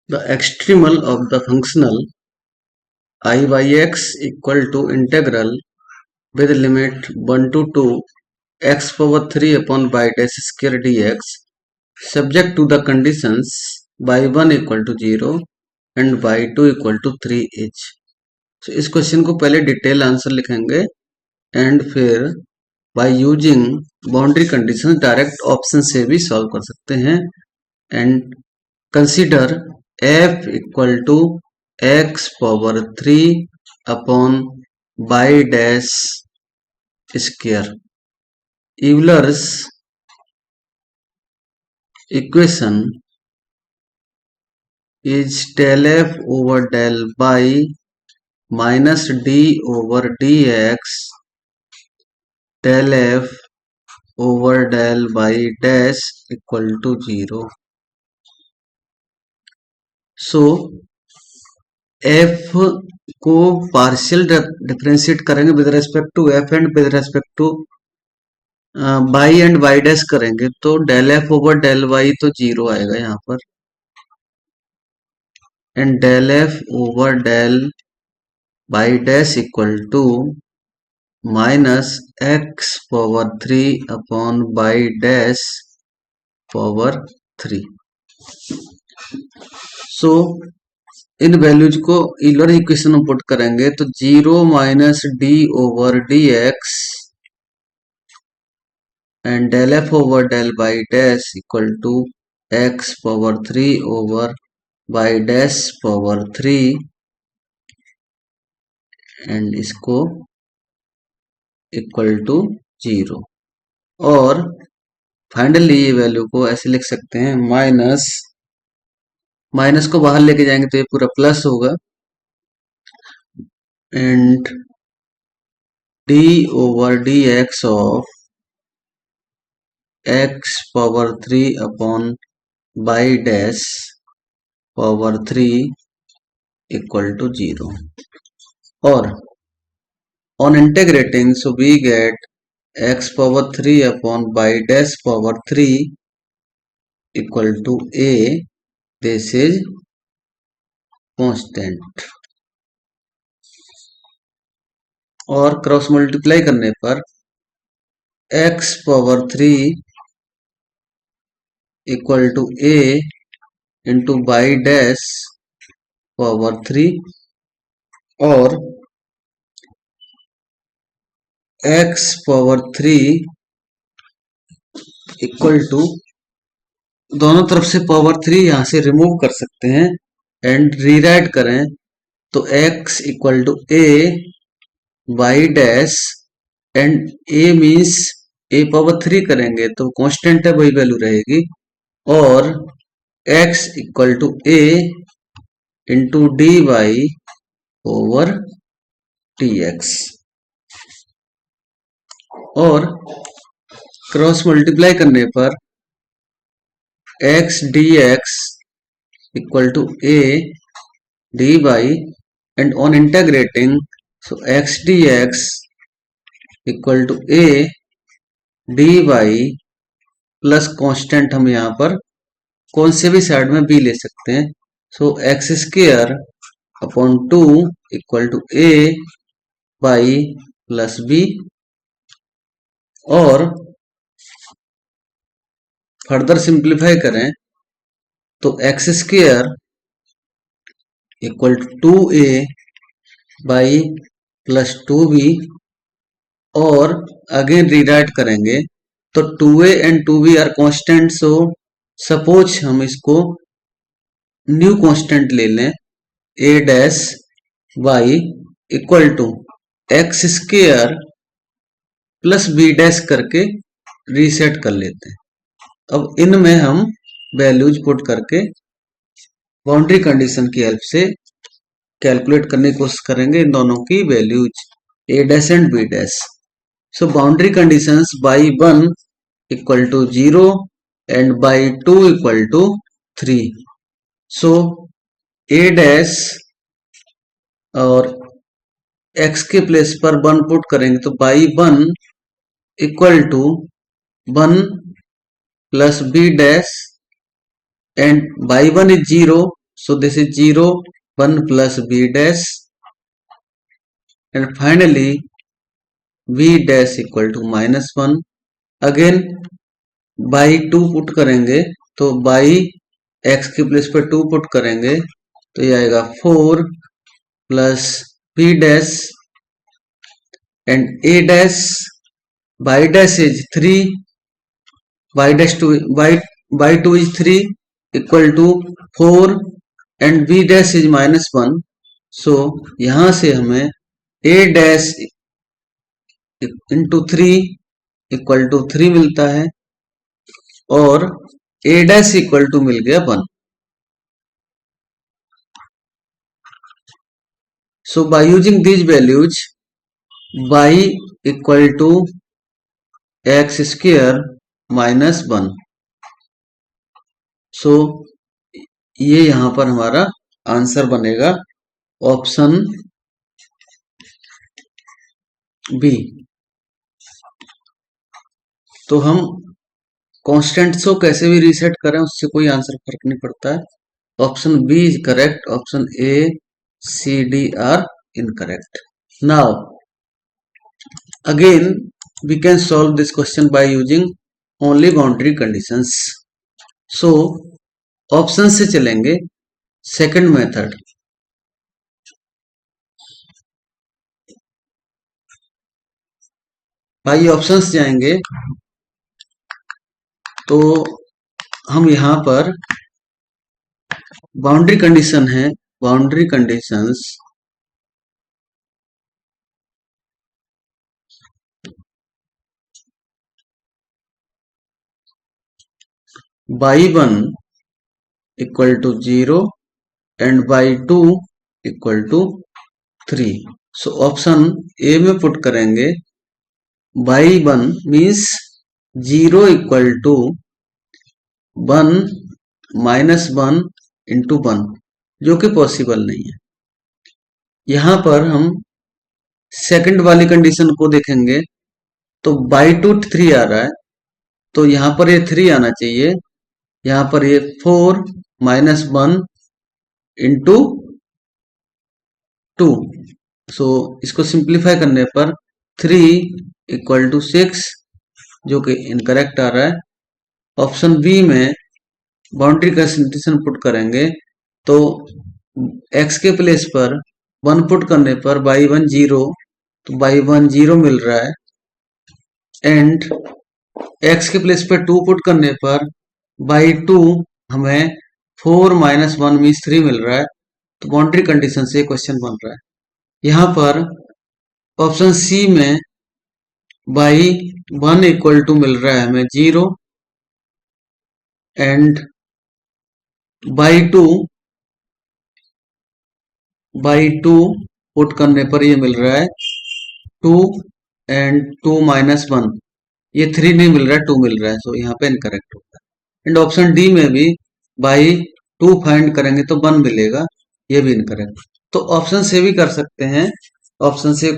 The extremal of the functional I by x equal to integral with limit 1 to 2 x power 3 upon by dash square dx subject to the conditions by 1 equal to 0 and by 2 equal to 3 each. So इस question को पहले detail answer लिखेंगे and फिर by using boundary condition direct option से भी solve कर सकते हैं. And consider f equal to x power 3 upon y dash square. Euler's equation is del f over del y minus d over dx del f over del y dash equal to 0. So f को partial differentiate करेंगे with respect to f and with respect to y and y dash करेंगे तो del f over del y तो 0 आएगा यहाँ पर. And del f over del y dash equal to minus x power 3 upon y dash power 3. So इन values को Euler equation में put करेंगे तो 0 minus d over d x and del f over del y dash equal to x power 3 over y dash power 3 and इसको equal to 0. और finally ये value को ऐसे लिख सकते हैं माइनस को बाहर लेके जाएंगे तो ये पूरा प्लस होगा and d over d x of x power 3 upon y dash power 3 equal to 0. और on integrating so we get x power 3 upon y dash power 3 equal to a. This is constant. और cross multiply करने पर x power 3 equal to a into y dash power 3 और x power 3 equal to दोनों तरफ से power 3 यहां से remove कर सकते हैं एंड रीराइट करें तो x equal to a y dash and a means a power 3 करेंगे तो कांस्टेंट है वही वैल्यू रहेगी और x equal to a into d y over d x. और क्रॉस मल्टीप्लाई करने पर x d x equal to a d y and on integrating so x d x equal to a d y plus constant हम यहाँ पर कौन से भी side में b ले सकते हैं. So x square upon 2 equal to a by plus b. और फर्दर सिंप्लीफाई करें तो x square equal to 2a by plus 2b. और अगेन रीराइट करेंगे तो 2a and 2b are constant. So suppose हम इसको न्यू कांस्टेंट ले लें a dash y equal to x square plus b dash करके रीसेट कर लेते हैं. अब इनमें हम वैल्यूज पुट करके बाउंड्री कंडीशन की हेल्प से कैलकुलेट करने की कोशिश करेंगे इन दोनों की values a dash and b dash. So boundary conditions y 1 equal to 0 and y 2 equal to 3. So a dash और x के प्लेस पर 1 पुट करेंगे तो y 1 equal to 1 plus b dash and y 1 is 0 So this is 0, 1 plus b dash, and finally b dash equal to -1. Again by 2 put करेंगे तो by x के place पर 2 put करेंगे तो ये आएगा 4 plus b dash, and a dash by dash is 3, by dash 2 by 2 is 3 equal to 4, and b dash is -1. So यहां से हमें a dash into 3 equal to 3 मिलता है और a dash इक्वल टू मिल गया 1. So by using these values, y equal to x square minus 1. So ये यहां पर हमारा आंसर बनेगा ऑप्शन बी. तो हम कॉन्स्टेंट्स को कैसे भी रीसेट करें उससे कोई आंसर फर्क नहीं पड़ता है. Option B is correct. Option A C D are incorrect. Now again we can solve this question by using only boundary conditions. So option से चलेंगे. सेकंड मेथड, भाई ऑप्शंस जाएंगे तो हम यहां पर बाउंड्री कंडीशन है, boundary conditions y1 equal to 0 and y2 equal to 3. So option A में पुट करेंगे y1 means 0 equal to 1 minus 1 into 1, जो कि पॉसिबल नहीं है. यहां पर हम सेकंड वाली कंडीशन को देखेंगे तो y2 3 आ रहा है तो यहां पर ये 3 आना चाहिए. यहां पर ये 4 माइनस 1 इंटू 2. सो इसको सिंप्लीफाई करने पर 3 इक्वल टू 6, जो कि इनकरेक्ट आ रहा है. ऑप्शन बी में बाउंड्री कंडीशन पुट करेंगे तो x के प्लेस पर 1 पुट करने पर y1 0, तो y1 0 मिल रहा है. एंड x के प्लेस पर 2 पुट करने पर y2 हमें 4 माइनस 1 मीन्स 3 मिल रहा है. तो बाउंड्री कंडीशन से क्वेश्चन बन रहा है. यहां पर ऑप्शन सी में y1 इक्वल टू मिल रहा है हमें 0 एंड y2 पुट करने पर ये मिल रहा है 2 एंड 2 माइनस 1, ये 3 नहीं मिल रहा है 2 मिल रहा है. सो यहाँ पे इनकरेक्ट होगा. एंड ऑप्शन डी में भी y2 फाइंड करेंगे तो 1 मिलेगा, ये भी इनकरेक्ट. तो ऑप्शन से भी कर सकते हैं. ऑप्शन से